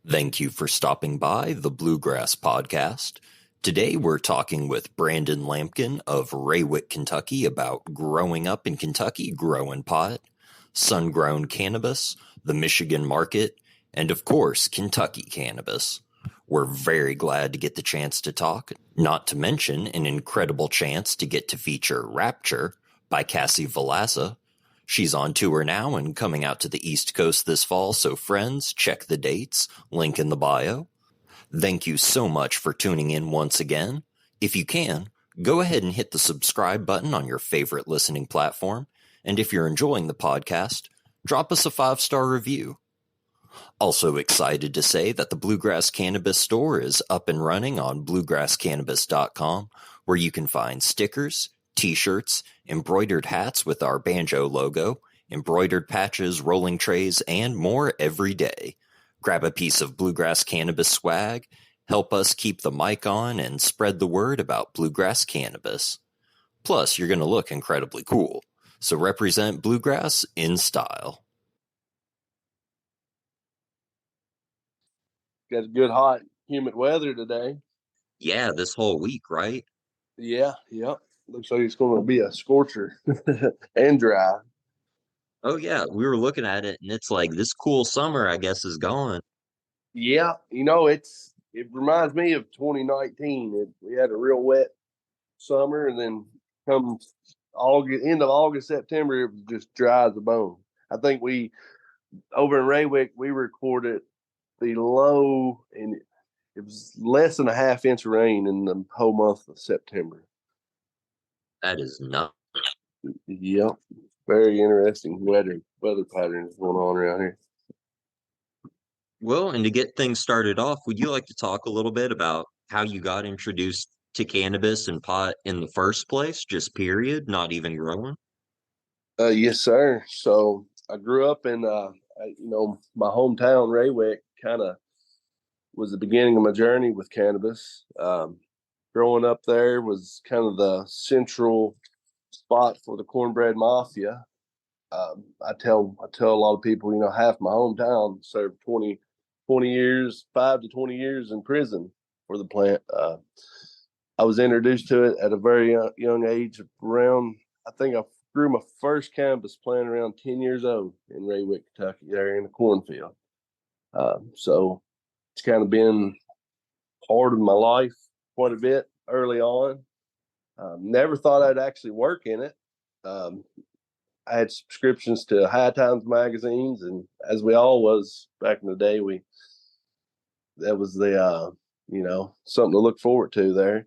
Thank you for stopping by the Bluegrass podcast. Today we're talking with Brandon Lamkin of Raywick, Kentucky about growing up in Kentucky, growing pot, sun-grown cannabis, the Michigan market, and of course, Kentucky cannabis. We're very glad to get the chance to talk, not to mention an incredible chance to get to feature Rapture by Kassi Valazza. She's on tour now and coming out to the East Coast this fall, so friends, check the dates, link in the bio. Thank you so much for tuning in once again. If you can, go ahead and hit the subscribe button on your favorite listening platform, and if you're enjoying the podcast, drop us a 5-star review. Also excited to say that the Bluegrass Cannabis store is up and running on bluegrasscannabis.com, where you can find stickers, t-shirts, embroidered hats with our banjo logo, embroidered patches, rolling trays, and more every day. Grab a piece of Bluegrass Cannabis swag, help us keep the mic on, and spread the word about Bluegrass Cannabis. Plus, you're going to look incredibly cool, so represent Bluegrass in style. Got good, hot, humid weather today. Yeah, this whole week, right? Yeah. Looks like it's going to be a scorcher and dry. Oh, yeah, we were looking at it, and it's like this cool summer, I guess, is gone. Yeah, it reminds me of 2019. We had a real wet summer, and then come end of August, September, it was just dry as a bone. I think we over in Raywick we recorded the low, and it was less than a half-inch of rain in the whole month of September. That is nuts. Yep. Very interesting weather patterns going on around here. Well, and to get things started off, would you like to talk a little bit about how you got introduced to cannabis and pot in the first place, just period, not even growing? Yes, sir. So I grew up in, my hometown, Raywick, kind of was the beginning of my journey with cannabis. Growing up there was kind of the central spot for the cornbread mafia. I tell a lot of people, half my hometown served 20 years, 5 to 20 years in prison for the plant. I was introduced to it at a very young age, I think I grew my first cannabis plant around 10 years old in Raywick, Kentucky, there in the cornfield. So it's kind of been part of my life quite a bit early on. Never thought I'd actually work in it. I had subscriptions to High Times magazines, and as we all was back in the day, that was the something to look forward to there.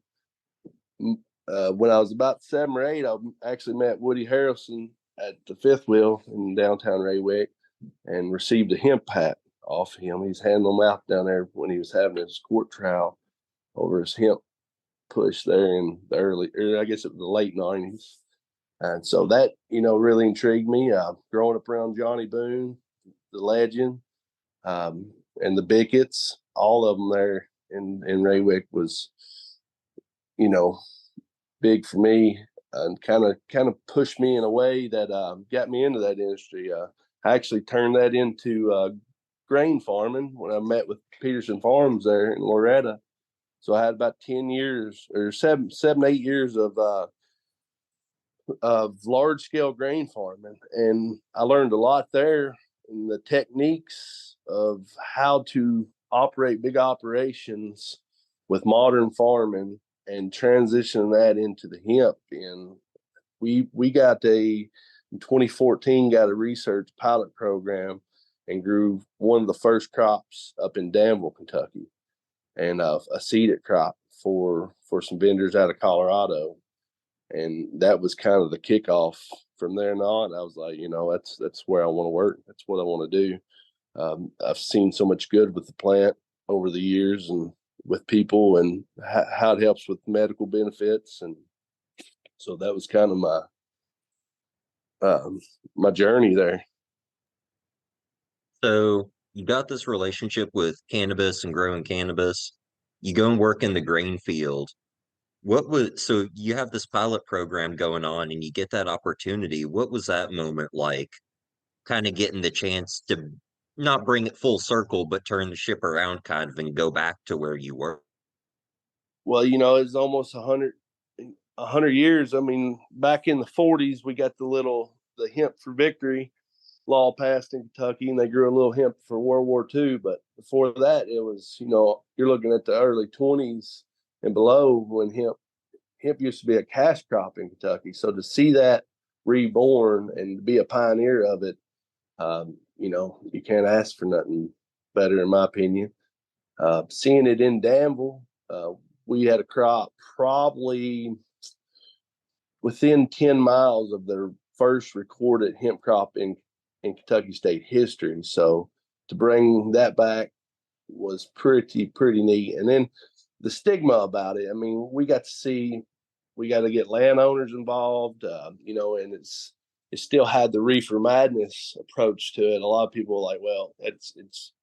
When I was about 7 or 8, I actually met Woody Harrelson at the Fifth Wheel in downtown Raywick and received a hemp hat off him. He's handing them out down there when he was having his court trial over his hemp push there in the I guess it was the late 90s. And so that, really intrigued me. Growing up around Johnny Boone, the legend, and the Bickett's, all of them there in Raywick was, big for me, and kind of pushed me in a way that got me into that industry. I actually turned that into grain farming when I met with Peterson Farms there in Loretta. So I had about 10 years or 7, 8 years of large scale grain farming, and I learned a lot there in the techniques of how to operate big operations with modern farming and transition that into the hemp. And we got in 2014 got a research pilot program and grew one of the first crops up in Danville, Kentucky, and a seeded crop for some vendors out of Colorado. And that was kind of the kickoff. From there on, I was like, that's where I want to work. That's what I want to do. I've seen so much good with the plant over the years and with people, and how it helps with medical benefits. And so that was kind of my journey there. So you got this relationship with cannabis and growing cannabis. You go and work in the grain field. So you have this pilot program going on and you get that opportunity. What was that moment like? Kind of getting the chance to not bring it full circle, but turn the ship around kind of and go back to where you were. Well, it's almost a hundred years. I mean, back in the 40s, we got the hemp for victory law passed in Kentucky, and they grew a little hemp for World War II. But before that, it was, you're looking at the early 20s and below, when hemp used to be a cash crop in Kentucky. So to see that reborn and to be a pioneer of it, you can't ask for nothing better, in my opinion. Seeing it in Danville, we had a crop probably within 10 miles of their first recorded hemp crop in Kentucky state history. So to bring that back was pretty neat. And then the stigma about it, I mean, we got to get landowners involved, and it still had the reefer madness approach to it. A lot of people were like, well,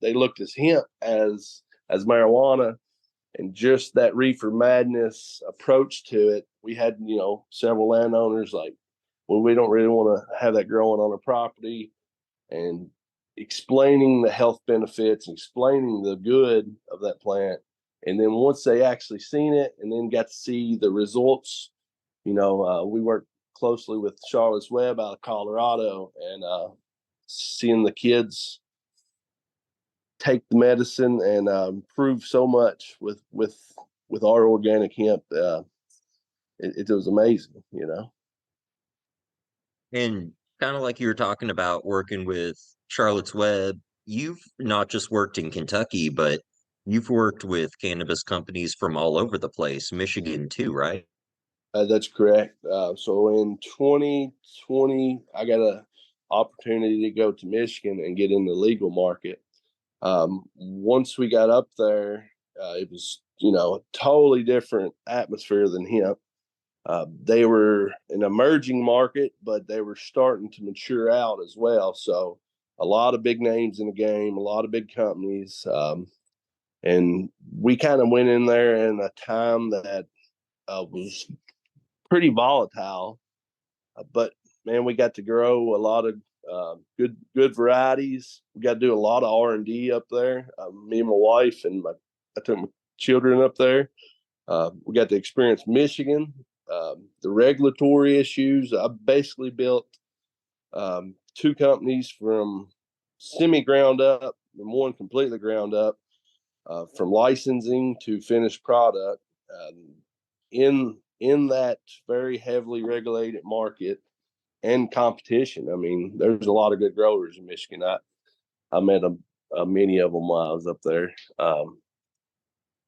they looked at hemp as marijuana, and just that reefer madness approach to it. We had, several landowners like, well, we don't really want to have that growing on our property, and explaining the health benefits, explaining the good of that plant. And then once they actually seen it and then got to see the results, we worked closely with Charlotte's Web out of Colorado, and seeing the kids take the medicine and improve so much with our organic hemp, it was amazing. And kind of like you were talking about working with Charlotte's Web, you've not just worked in Kentucky, but you've worked with cannabis companies from all over the place, Michigan too, right? That's correct. So in 2020, I got an opportunity to go to Michigan and get in the legal market. Once we got up there, it was, a totally different atmosphere than hemp. They were an emerging market, but they were starting to mature out as well. So a lot of big names in the game, a lot of big companies. And we kind of went in there in a time that was pretty volatile, but man, we got to grow a lot of good varieties. We got to do a lot of R&D up there. Me and my wife I took my children up there. We got to experience Michigan, the regulatory issues. I basically built two companies from semi ground up and one completely ground up, from licensing to finished product. In that very heavily regulated market and competition. I mean, there's a lot of good growers in Michigan. I met many of them while I was up there.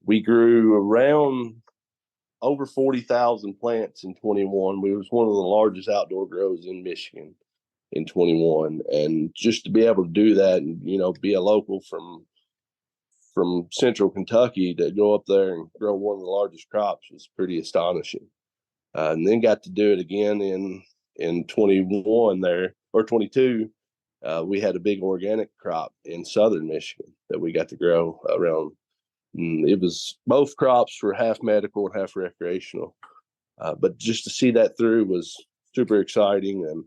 We grew around over 40,000 plants in 21. We was one of the largest outdoor grows in Michigan in 21, and just to be able to do that and be a local from central Kentucky to go up there and grow one of the largest crops was pretty astonishing. And then got to do it again in 21 there, or 22. We had a big organic crop in southern Michigan that we got to grow around. It was both crops were half medical and half recreational. But just to see that through was super exciting,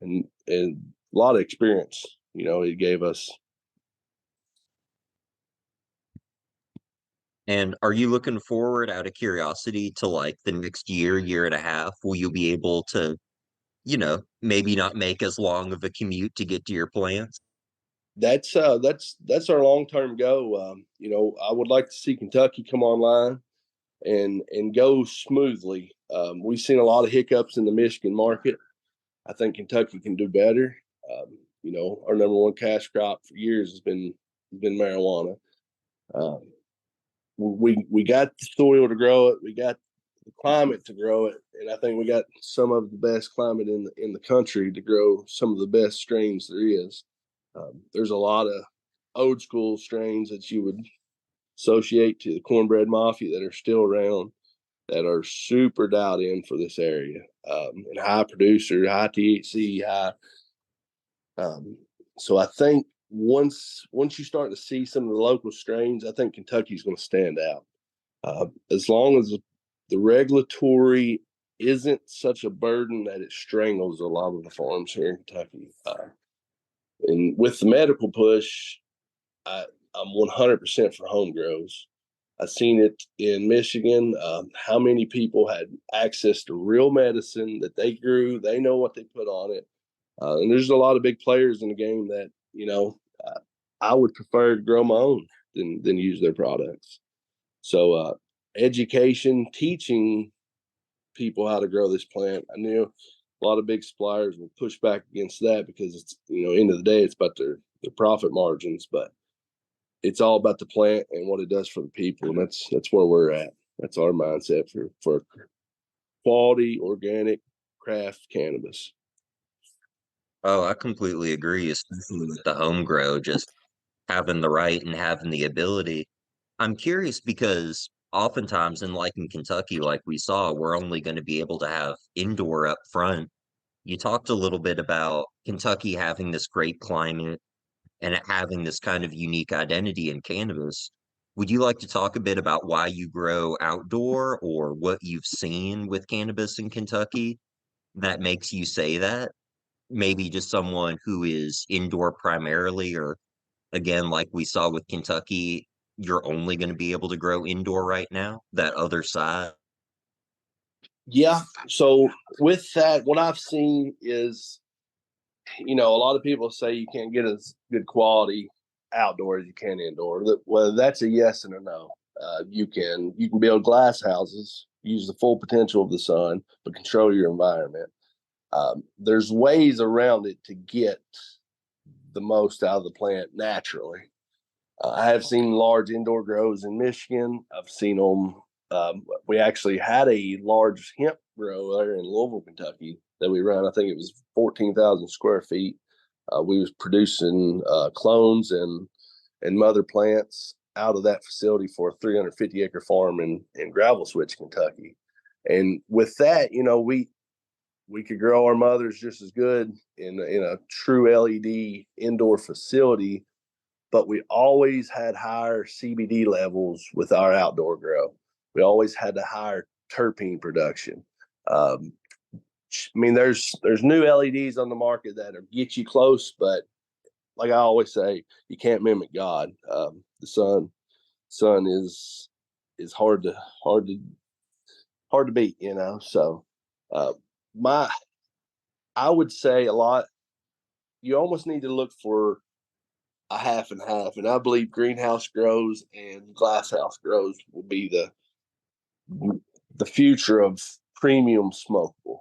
and a lot of experience, it gave us. And are you looking forward out of curiosity to like the next year and a half? Will you be able to, maybe not make as long of a commute to get to your plants? That's our long-term goal. I would like to see Kentucky come online and go smoothly. We've seen a lot of hiccups in the Michigan market. I think Kentucky can do better. Our number one cash crop for years has been marijuana. We got the soil to grow it. We got the climate to grow it, and I think we got some of the best climate in the country to grow some of the best strains there is. There's a lot of old school strains that you would associate to the cornbread mafia that are still around, that are super dialed in for this area, and high producer, high THC, high. So I think once you start to see some of the local strains, I think Kentucky's going to stand out. As long as the regulatory isn't such a burden that it strangles a lot of the farms here in Kentucky. And with the medical push, I'm 100% for home grows. I've seen it in Michigan. How many people had access to real medicine that they grew? They know what they put on it. And there's a lot of big players in the game that, I would prefer to grow my own than use their products. So, education, teaching people how to grow this plant. I knew a lot of big suppliers will push back against that because it's, end of the day, it's about their profit margins, but it's all about the plant and what it does for the people. And that's where we're at. That's our mindset for quality, organic, craft cannabis. Oh, I completely agree, especially with the home grow, just having the right and having the ability. I'm curious because oftentimes in Kentucky, like we saw, we're only going to be able to have indoor up front. You talked a little bit about Kentucky having this great climate and it having this kind of unique identity in cannabis. Would you like to talk a bit about why you grow outdoor or what you've seen with cannabis in Kentucky that makes you say that? Maybe just someone who is indoor primarily, or again, like we saw with Kentucky, you're only going to be able to grow indoor right now, that other side. Yeah. So with that, what I've seen is, a lot of people say you can't get as good quality outdoor as you can indoor. Whether that's a yes and a no. You can build glass houses, use the full potential of the sun, but control your environment. There's ways around it to get the most out of the plant naturally. I have seen large indoor grows in Michigan. I've seen them. We actually had a large hemp grow there in Louisville, Kentucky that we run. I think it was 14,000 square feet. We was producing clones and mother plants out of that facility for a 350-acre farm in Gravel Switch, Kentucky. And with that, we could grow our mothers just as good in a true LED indoor facility, but we always had higher CBD levels with our outdoor grow. We always had a higher terpene production. There's new LEDs on the market that get you close, but like I always say, you can't mimic God. The sun is hard to beat, So, uh, my I would say a lot. You almost need to look for a half and half, and I believe greenhouse grows and glasshouse grows will be the future of premium smokable,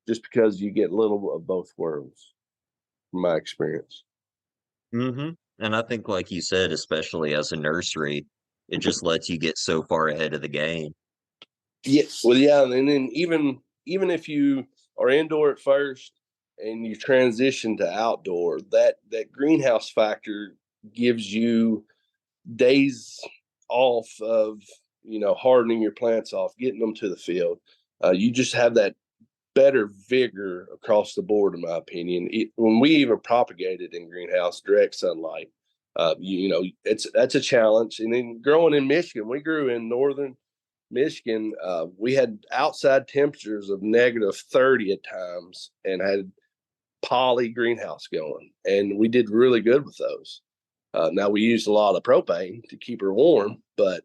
just because you get a little of both worlds, from my experience. Hmm. And I think, like you said, especially as a nursery, it just lets you get so far ahead of the game. Yes, well, yeah, and then even if you are indoor at first and you transition to outdoor, that greenhouse factor gives you days off of hardening your plants off, getting them to the field. You just have that better vigor across the board, in my opinion. When we even propagated in greenhouse, direct sunlight, that's a challenge. And then growing in Michigan, we grew in northern Michigan. We had outside temperatures of -30 at times, and had poly greenhouse going, and we did really good with those. Now we used a lot of propane to keep her warm, but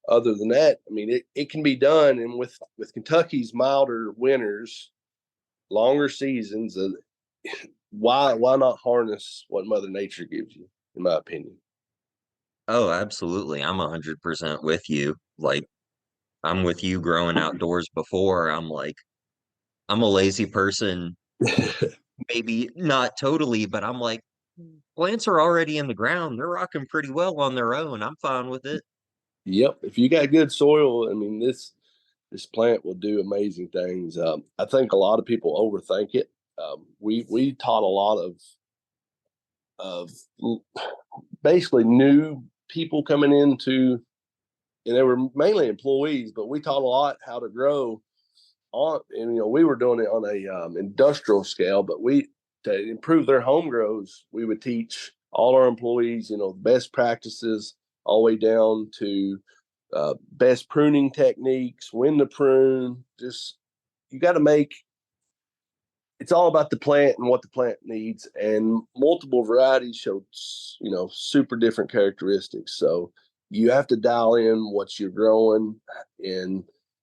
other than that, it can be done. And with Kentucky's milder winters, longer seasons, why not harness what Mother Nature gives you? In my opinion. Oh, absolutely. I'm 100% with you. Like, I'm with you growing outdoors before. I'm a lazy person, maybe not totally, but I'm like, plants are already in the ground. They're rocking pretty well on their own. I'm fine with it. Yep, if you got good soil, this plant will do amazing things. I think a lot of people overthink it. We taught a lot of basically new people coming into, and they were mainly employees, but we taught a lot how to grow on, and we were doing it on a industrial scale, but we to improve their home grows, we would teach all our employees, the best practices all the way down to best pruning techniques, when to prune. Just you got to make it's all about the plant and what the plant needs, and multiple varieties show, super different characteristics. So you have to dial in what you're growing and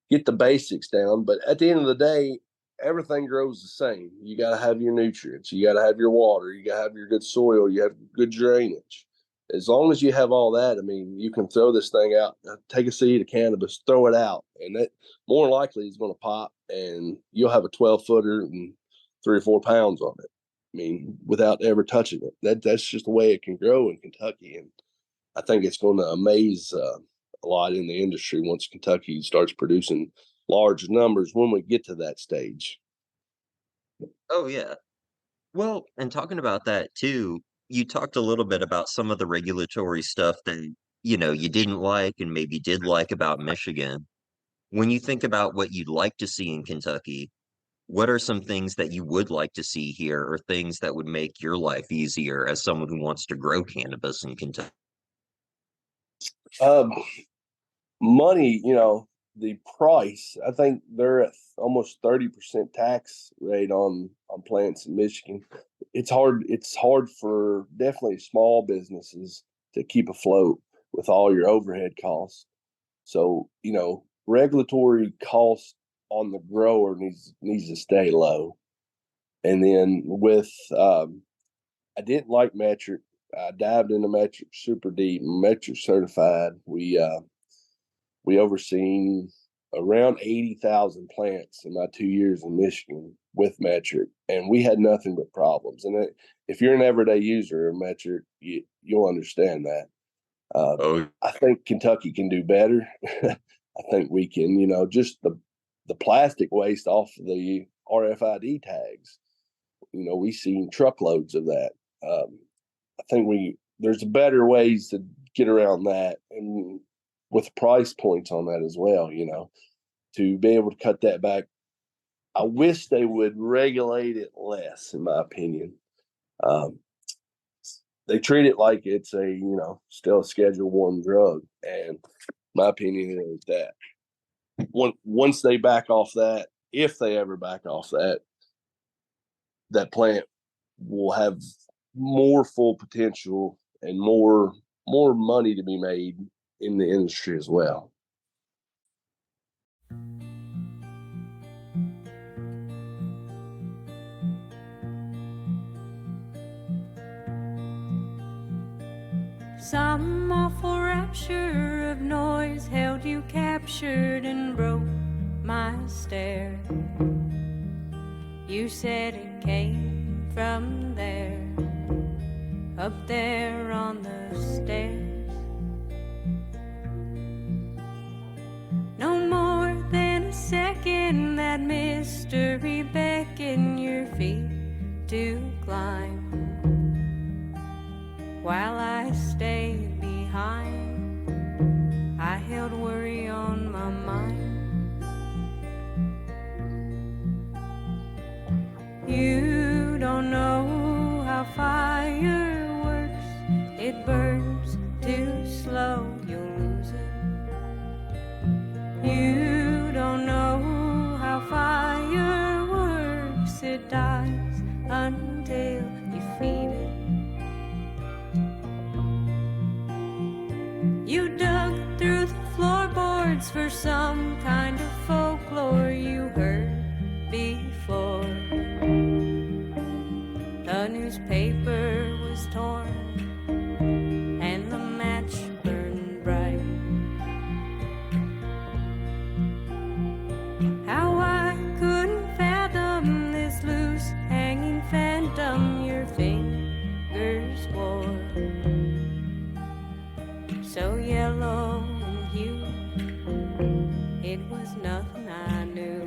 get the basics down. But at the end of the day, everything grows the same. You got to have your nutrients, you got to have your water, you got to have your good soil, you have good drainage. As long as you have all that, I mean, you can throw this thing out, take a seed of cannabis, throw it out, and that more likely is going to pop, and you'll have a 12-footer and 3 or 4 pounds on it. I mean, without ever touching it. That's just the way it can grow in Kentucky, and I think it's going to amaze a lot in the industry once Kentucky starts producing large numbers when we get to that stage. Oh, yeah. Well, and talking about that too, you talked a little bit about some of the regulatory stuff that, you didn't like and maybe did like about Michigan. When you think about what you'd like to see in Kentucky, what are some things that you would like to see here or things that would make your life easier as someone who wants to grow cannabis in Kentucky? Um, Money, the price, I think they're at almost 30% tax rate on plants in Michigan. It's hard for definitely small businesses to keep afloat with all your overhead costs. So, regulatory cost on the grower needs to stay low. And then with I didn't like metric. I dived into metric super deep, metric certified. We overseen around 80,000 plants in my 2 years in Michigan with metric, and we had nothing but problems. And if you're an everyday user of metric, you'll understand that. I think Kentucky can do better. I think we can, just the plastic waste off the RFID tags. We've seen truckloads of that. I think there's better ways to get around that, and with price points on that as well, to be able to cut that back. I wish they would regulate it less, in my opinion. They treat it like it's still a Schedule 1 drug, and my opinion is that once they back off that, if they ever back off that, that plant will have more full potential and more money to be made in the industry as well. Some awful rapture of noise held you captured and broke my stare. You said it came from there, up there on the stairs. No more than a second, that mystery beckoned your feet to climb, while I stayed behind. I held worry on my mind. You don't know how fire works. It burns too slow, you'll lose it. You don't know how fire works. It dies until you feed it. You dug through the floorboards for some kind of folklore you heard before. The newspaper was torn and the match burned bright. How I couldn't fathom this loose hanging phantom your fingers wore, so yellow in hue, it was nothing I knew.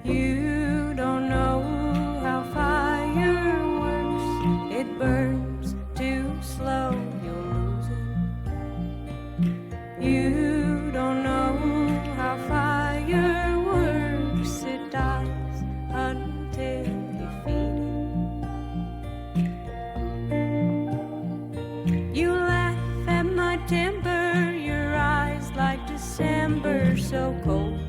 You don't know how fire works. It burns too slow, you'll lose it. You don't know how fire works. It dies until you feed it. You laugh at my temper, your eyes like December, so cold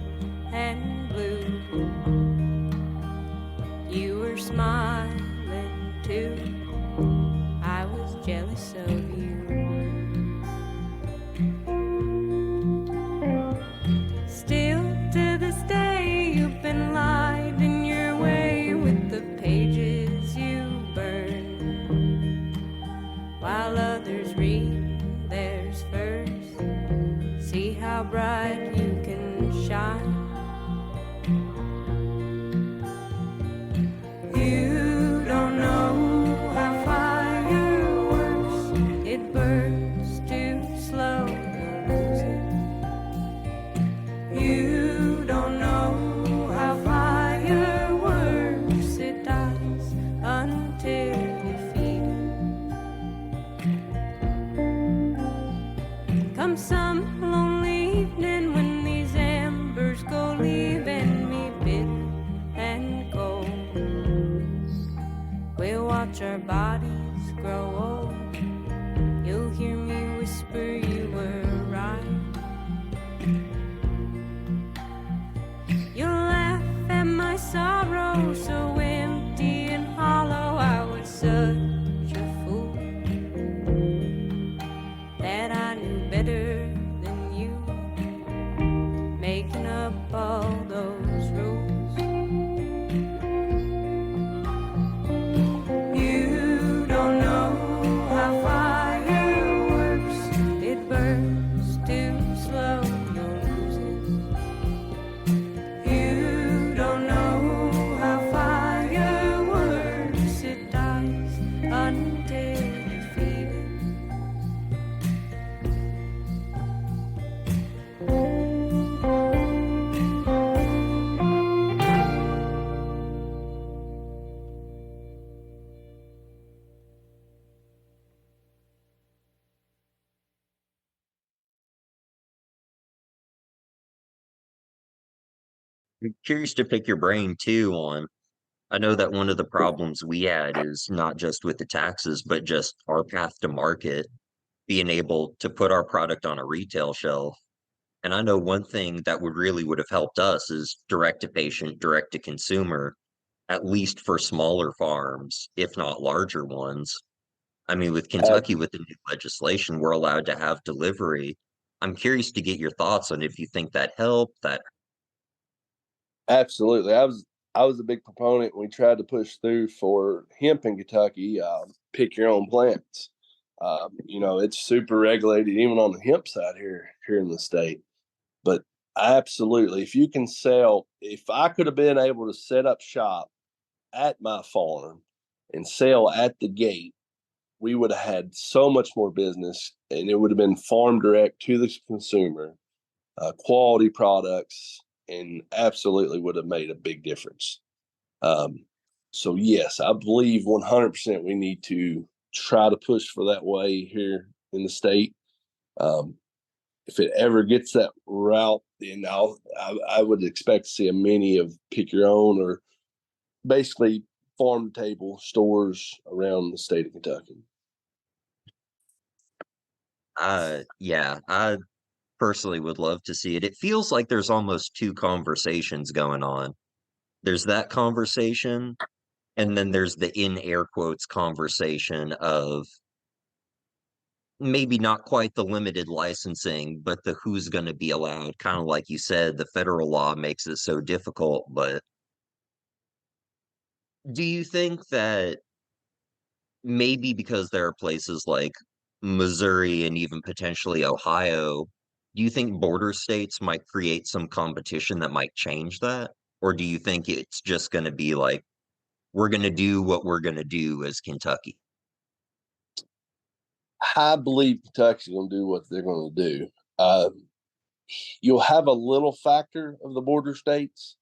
I'm curious to pick your brain too on. I know that one of the problems we had is not just with the taxes, but just our path to market, being able to put our product on a retail shelf. And I know one thing that would have helped us is direct to patient, direct to consumer, at least for smaller farms, if not larger ones. I mean, with Ab- Kentucky, with the new legislation, we're allowed to have delivery. I'm curious to get your thoughts on if you think that helped, that Absolutely. I was a big proponent. We tried to push through for hemp in Kentucky. Pick your own plants. It's super regulated even on the hemp side here in the state. But absolutely, if you can sell, if I could have been able to set up shop at my farm and sell at the gate, we would have had so much more business, and it would have been farm direct to the consumer, quality products, and absolutely would have made a big difference. Um, so yes, I believe 100% we need to try to push for that way here in the state. Um, if it ever gets that route, then I would expect to see a many of pick your own or basically farm to table stores around the state of Kentucky. yeah, I personally would love to see it. It feels like there's almost two conversations going on. There's that conversation, and then there's the in air quotes conversation of maybe not quite the limited licensing, but the who's going to be allowed. Kind of like you said, the federal law makes it so difficult. But do you think that maybe because there are places like Missouri and even potentially Ohio, do you think border states might create some competition that might change that? Or do you think it's just going to be like, we're going to do what we're going to do as Kentucky? I believe Kentucky's going to do what they're going to do. Uh, you'll have a little factor of the border states,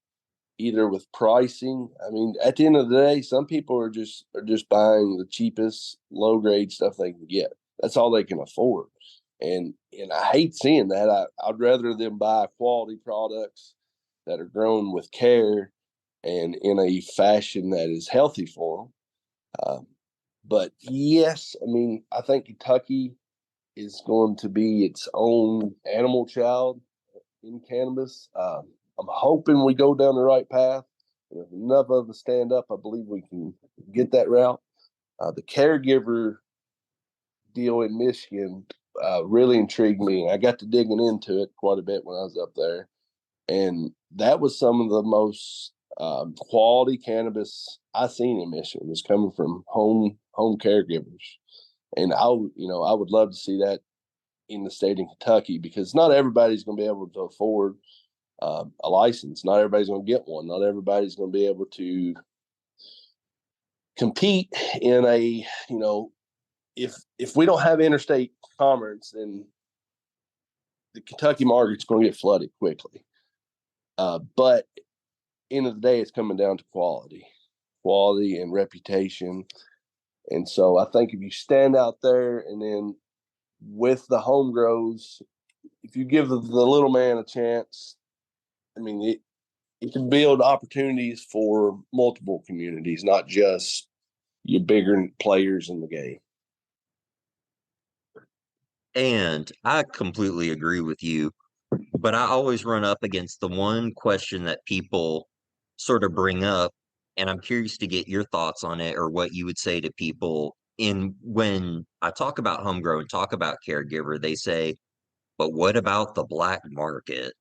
either with pricing. I mean, at the end of the day, some people are just buying the cheapest low grade stuff they can get. That's all they can afford. And I hate seeing that. I'd rather them buy quality products that are grown with care and in a fashion that is healthy for them. But yes, I mean, I think Kentucky is going to be its own animal child in cannabis. I'm hoping we go down the right path. And if enough of us stand up, I believe we can get that route. The caregiver deal in Michigan really intrigued me. I got to digging into it quite a bit when I was up there, and that was some of the most quality cannabis I seen in Michigan was coming from home caregivers. And I would love to see that in the state of Kentucky because not everybody's going to be able to afford a license. Not everybody's going to get one. Not everybody's going to be able to compete in a if we don't have interstate commerce, then the Kentucky market's going to get flooded quickly. But end of the day, it's coming down to quality and reputation. And so I think if you stand out there and then with the home grows, if you give the little man a chance, I mean, it can build opportunities for multiple communities, not just your bigger players in the game. And I completely agree with you, but I always run up against the one question that people sort of bring up, and I'm curious to get your thoughts on it or what you would say to people in when I talk about homegrown, talk about caregiver, they say, but what about the black market?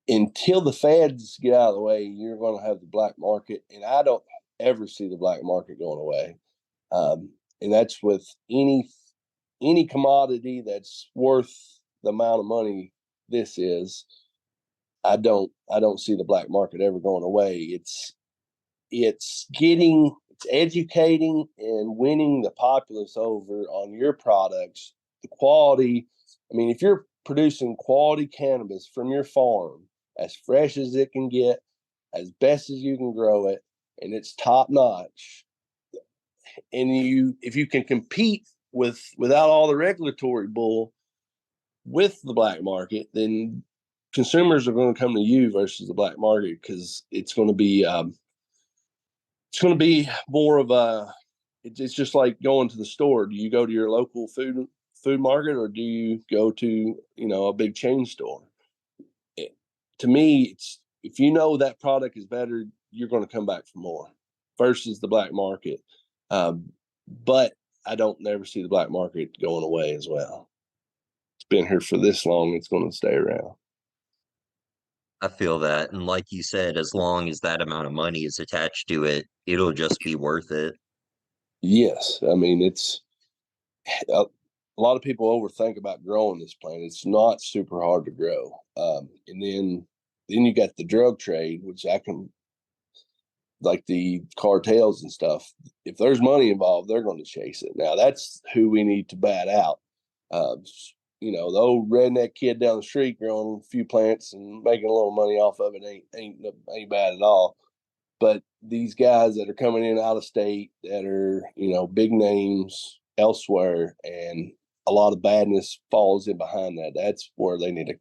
Until the feds get out of the way, you're going to have the black market, and I don't ever see the black market going away. And that's with any commodity that's worth the amount of money this is. I don't see the black market ever going away. It's educating and winning the populace over on your products, the quality. I mean, if you're producing quality cannabis from your farm, as fresh as it can get, as best as you can grow it, and it's top notch, and if you can compete without all the regulatory bull with the black market, then consumers are going to come to you versus the black market, because it's going to be more of a, it's just like going to the store. Do you go to your local food market, or do you go to, a big chain store? To me, it's, if you know that product is better, you're going to come back for more versus the black market. But I don't never see the black market going away as well. It's been here for this long. It's going to stay around. I feel that. And like you said, as long as that amount of money is attached to it, it'll just be worth it. Yes. I mean, it's a lot of people overthink about growing this plant. It's not super hard to grow. And then you got the drug trade, which I can, like the cartels and stuff. If there's money involved, they're going to chase it. Now that's who we need to bat out. The old redneck kid down the street growing a few plants and making a little money off of it ain't bad at all. But these guys that are coming in out of state that are, big names elsewhere, and a lot of badness falls in behind that. That's where they need to,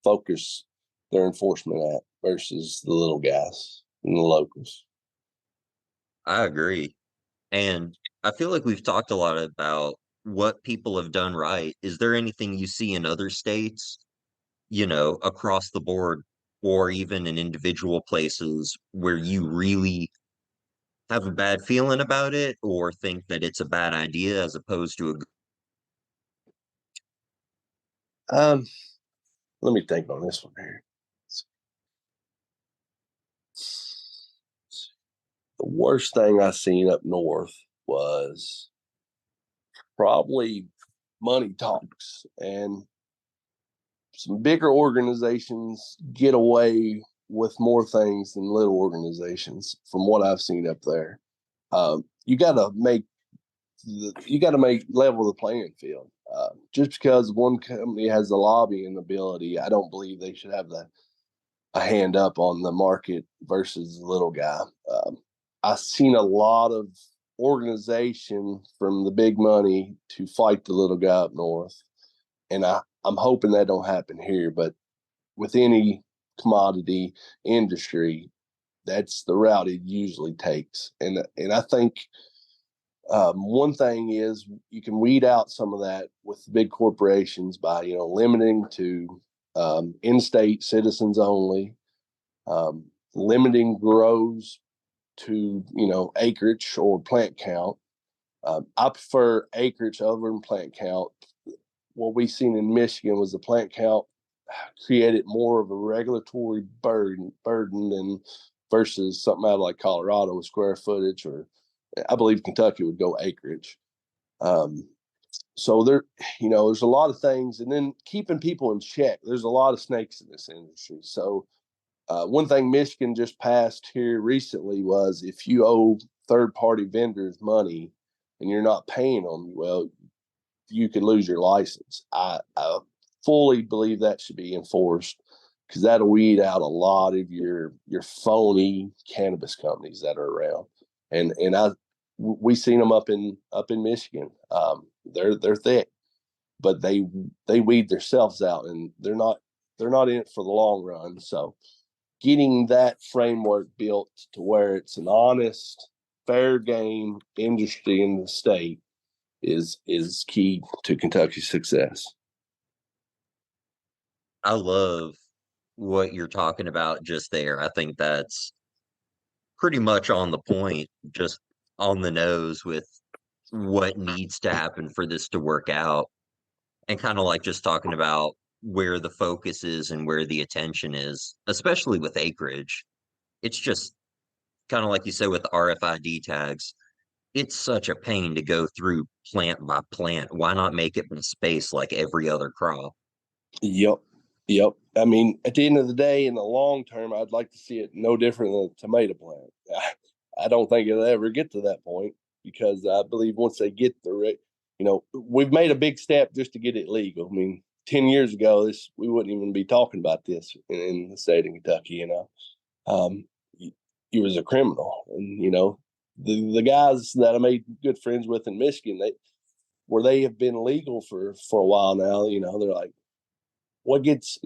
focus their enforcement at versus the little guys and the locals. I agree. And I feel like we've talked a lot about what people have done right. Is there anything you see in other states, across the board, or even in individual places where you really have a bad feeling about it or think that it's a bad idea as opposed to a Let me think on this one here. The worst thing I seen up north was probably money talks, and some bigger organizations get away with more things than little organizations. From what I've seen up there, you got to make level the playing field. Just because one company has the lobbying ability, I don't believe they should have a hand up on the market versus the little guy. I've seen a lot of organization from the big money to fight the little guy up north, and I'm hoping that don't happen here. But with any commodity industry, that's the route it usually takes. And I think one thing is you can weed out some of that with big corporations by limiting to in-state citizens only, limiting grows to acreage or plant count. I prefer acreage over than plant count. What we seen in Michigan was the plant count created more of a regulatory burden than versus something out of like Colorado with square footage, or I believe Kentucky would go acreage. So there's a lot of things, and then keeping people in check. There's a lot of snakes in this industry. So one thing Michigan just passed here recently was if you owe third-party vendors money and you're not paying them, well, you could lose your license. I fully believe that should be enforced, because that'll weed out a lot of your phony cannabis companies that are around. And we seen them up in Michigan. They're thick, but they weed themselves out, and they're not in it for the long run. So getting that framework built to where it's an honest, fair game industry in the state is key to Kentucky's success. I love what you're talking about just there. I think that's pretty much on the point, just on the nose with what needs to happen for this to work out. And kind of like just talking about where the focus is and where the attention is, especially with acreage. It's just kind of like you said with the RFID tags. It's such a pain to go through plant by plant. Why not make it in space like every other crop? Yep. I mean, at the end of the day, in the long term, I'd like to see it no different than a tomato plant. I don't think it'll ever get to that point, because I believe once they get we've made a big step just to get it legal. I mean, 10 years ago, we wouldn't even be talking about this in the state of Kentucky. He was a criminal, and the guys that I made good friends with in Michigan, they have been legal for a while now. They're like, what gets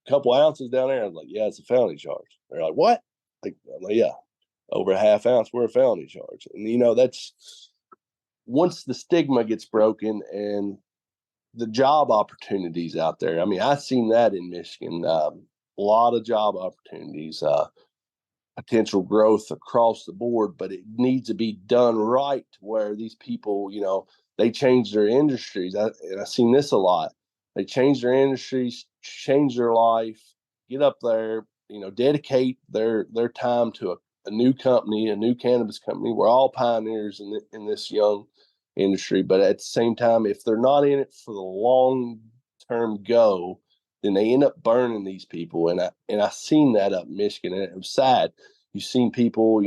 couple ounces down there. I was like, yeah, it's a felony charge. They're like, what? I'm like, yeah, over a half ounce, we're a felony charge. And that's once the stigma gets broken and the job opportunities out there. I mean, I've seen that in Michigan. A lot of job opportunities, potential growth across the board, but it needs to be done right where these people, they change their industries. And I've seen this a lot. They change their industries, change their life, get up there, dedicate their time to a new company, a new cannabis company. We're all pioneers in this young industry, but at the same time, if they're not in it for the long term go, then they end up burning these people. And I seen that up in Michigan, and it was sad. You've seen people,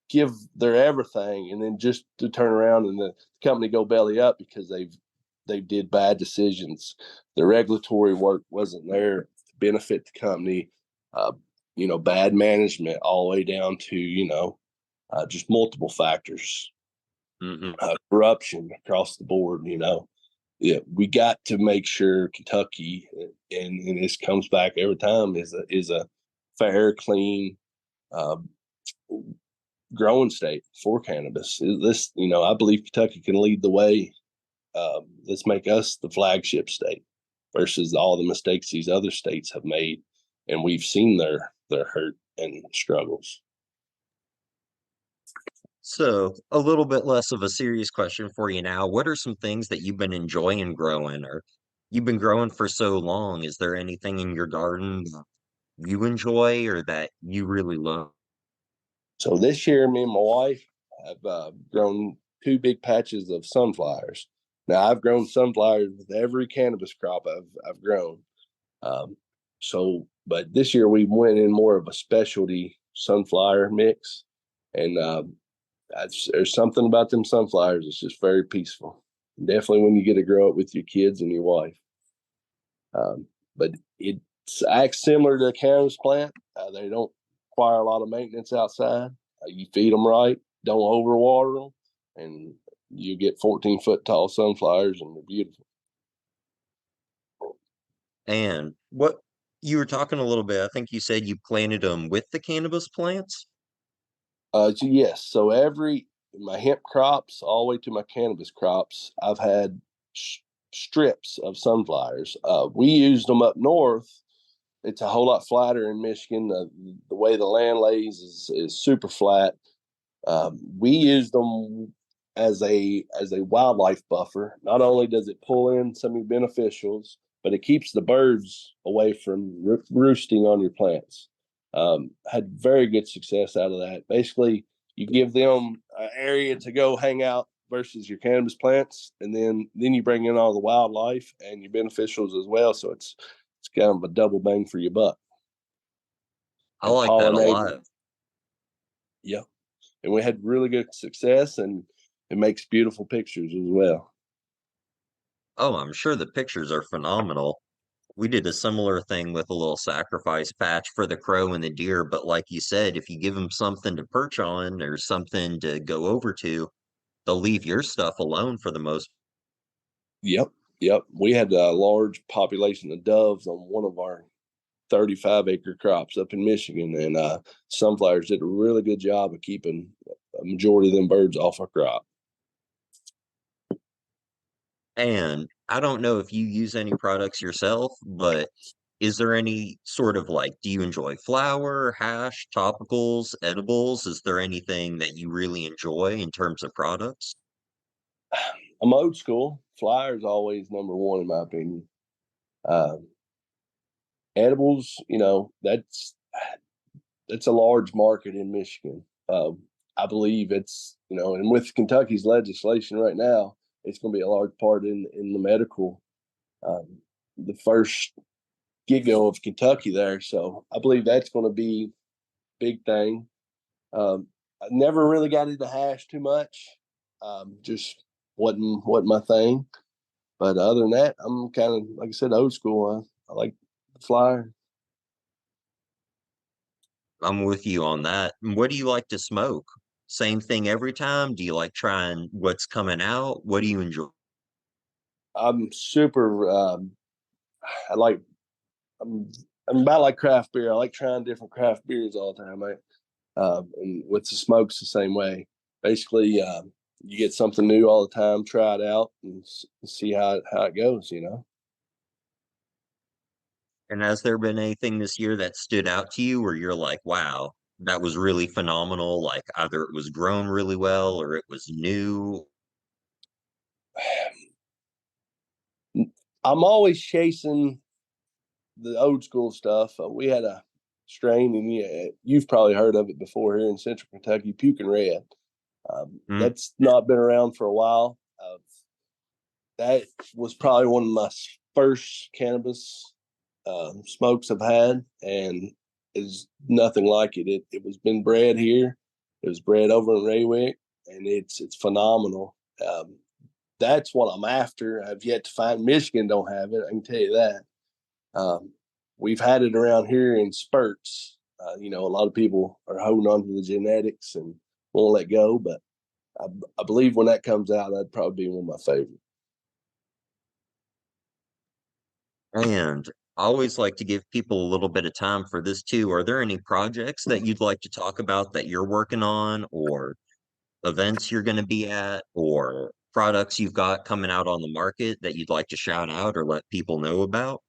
give their everything, and then just to turn around and the company go belly up because they did bad decisions. The regulatory work wasn't there to benefit the company. Bad management all the way down to just multiple factors. Mm-hmm. Corruption across the board. Yeah, we got to make sure Kentucky, and this comes back every time, is a fair, clean, growing state for cannabis. This, I believe Kentucky can lead the way. Let's make us the flagship state versus all the mistakes these other states have made, and we've seen their hurt and struggles. So, a little bit less of a serious question for you now. What are some things that you've been enjoying growing, or you've been growing for so long? Is there anything in your garden that you enjoy or that you really love? So this year, me and my wife have grown 2 big patches of sunflowers. Now I've grown sunflowers with every cannabis crop I've grown. But this year we went in more of a specialty sunflower mix, and there's something about them sunflowers. It's just very peaceful. Definitely when you get to grow it with your kids and your wife. But it acts similar to a cannabis plant. They don't require a lot of maintenance outside. You feed them right, don't overwater them, and you get 14-foot tall sunflowers, and they're beautiful. And what you were talking a little bit, I think you said you planted them with the cannabis plants? So yes, so my hemp crops all the way to my cannabis crops, I've had strips of sunflowers. We used them up north. It's a whole lot flatter in Michigan. The way the land lays is super flat. We used them as a wildlife buffer. Not only does it pull in some of your beneficials, but it keeps the birds away from roosting on your plants. Had very good success out of that. Basically, you give them an area to go hang out versus your cannabis plants, and then you bring in all the wildlife and your beneficials as well. So it's kind of a double bang for your buck. I like that a lot. Yeah. And we had really good success, and it makes beautiful pictures as well. Oh, I'm sure the pictures are phenomenal. We did a similar thing with a little sacrifice patch for the crow and the deer, but like you said, if you give them something to perch on or something to go over to, they'll leave your stuff alone for the most. Yep. We had a large population of doves on one of our 35-acre crops up in Michigan, and sunflowers did a really good job of keeping a majority of them birds off our crop. And I don't know if you use any products yourself, but is there any sort of do you enjoy flower, hash, topicals, edibles? Is there anything that you really enjoy in terms of products? I'm old school. Flower is always number one in my opinion. Edibles, that's a large market in Michigan. I believe it's, and with Kentucky's legislation right now, it's going to be a large part in the medical, the first get-go of Kentucky there. So I believe that's going to be a big thing. I never really got into hash too much. Just wasn't my thing. But other than that, I'm kind of, like I said, old school. I like the flyer. I'm with you on that. And what do you like to smoke? Same thing every time? Do you like trying what's coming out? What do you enjoy? I'm super. I like I'm about like craft beer. I like trying different craft beers all the time. And with the smokes the same way. Basically, you get something new all the time, try it out, and see how it goes. And has there been anything this year that stood out to you where you're like, wow, that was really phenomenal? Like either it was grown really well or it was new. I'm always chasing the old school stuff. We had a strain, and you've probably heard of it before here in Central Kentucky, Pukin Red. That's not been around for a while. That was probably one of my first cannabis smokes I've had, and is nothing like it. It was been bred here. It was bred over in Raywick, and it's phenomenal. That's what I'm after. I've yet to find. Michigan don't have it. I can tell you that. We've had it around here in spurts. A lot of people are holding on to the genetics and won't let go, but I believe when that comes out, that'd probably be one of my favorites. And I always like to give people a little bit of time for this too. Are there any projects that you'd like to talk about that you're working on, or events you're going to be at, or products you've got coming out on the market that you'd like to shout out or let people know about?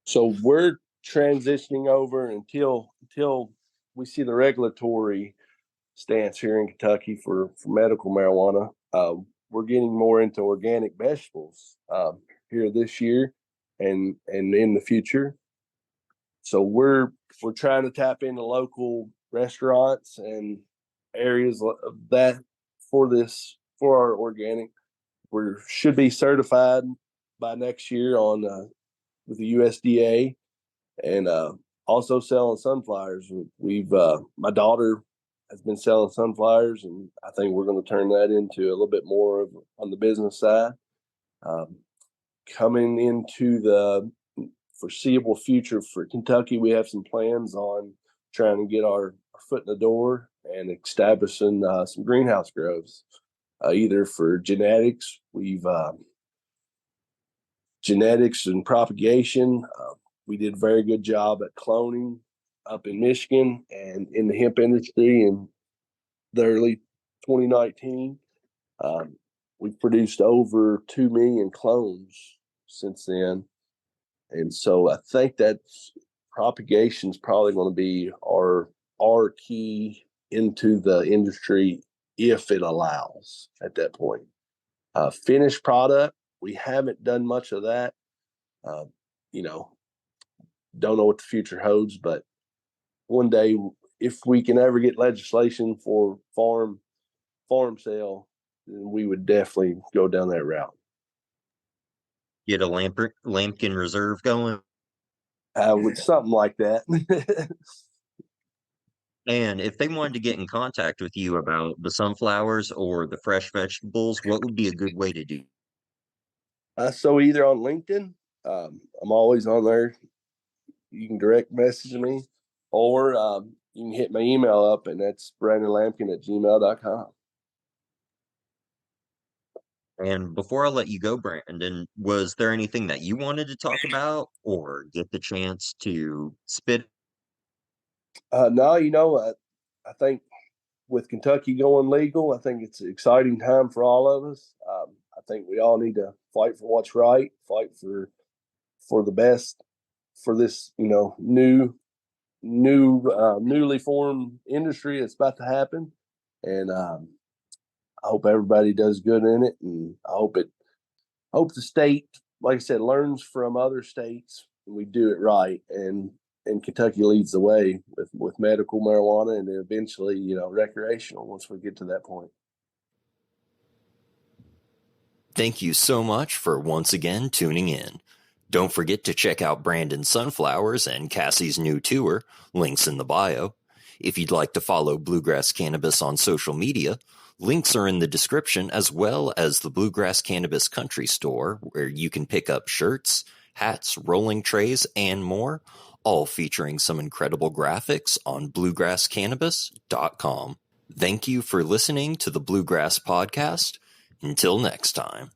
So we're transitioning over until we see the regulatory stance here in Kentucky for medical marijuana. We're getting more into organic vegetables here this year and in the future. So we're trying to tap into local restaurants and areas of that for our organic. We should be certified by next year on with the USDA, and also selling sunflowers. My daughter has been selling sunflowers, and I think we're going to turn that into a little bit more on the business side. Coming into the foreseeable future for Kentucky, we have some plans on trying to get our foot in the door and establishing some greenhouse grows, either for genetics. We've genetics and propagation. We did a very good job at cloning up in Michigan and in the hemp industry in the early 2019. We've produced over 2 million clones since then. And so I think that propagation is probably going to be our key into the industry if it allows at that point. Finished product, we haven't done much of that. Don't know what the future holds, but one day, if we can ever get legislation for farm sale, then we would definitely go down that route. Get a Lamkin reserve going? With something like that. And if they wanted to get in contact with you about the sunflowers or the fresh vegetables, what would be a good way to do? So either on LinkedIn, I'm always on there. You can direct message me, or you can hit my email up, and that's brandonlamkin@gmail.com. And before I let you go, Brandon, was there anything that you wanted to talk about or get the chance to spit? No, I think with Kentucky going legal, I think it's an exciting time for all of us. I think we all need to fight for what's right, fight for the best for this, newly formed industry that's about to happen. And I hope everybody does good in it, and I hope the state, like I said, learns from other states and we do it right. And Kentucky leads the way with medical marijuana, and then eventually, recreational once we get to that point. Thank you so much for once again tuning in. Don't forget to check out Brandon's Sunflowers and Kassi's new tour, links in the bio. If you'd like to follow Bluegrass Cannabis on social media, links are in the description, as well as the Bluegrass Cannabis Country Store, where you can pick up shirts, hats, rolling trays, and more, all featuring some incredible graphics on bluegrasscannabis.com. Thank you for listening to the Bluegrass Podcast. Until next time.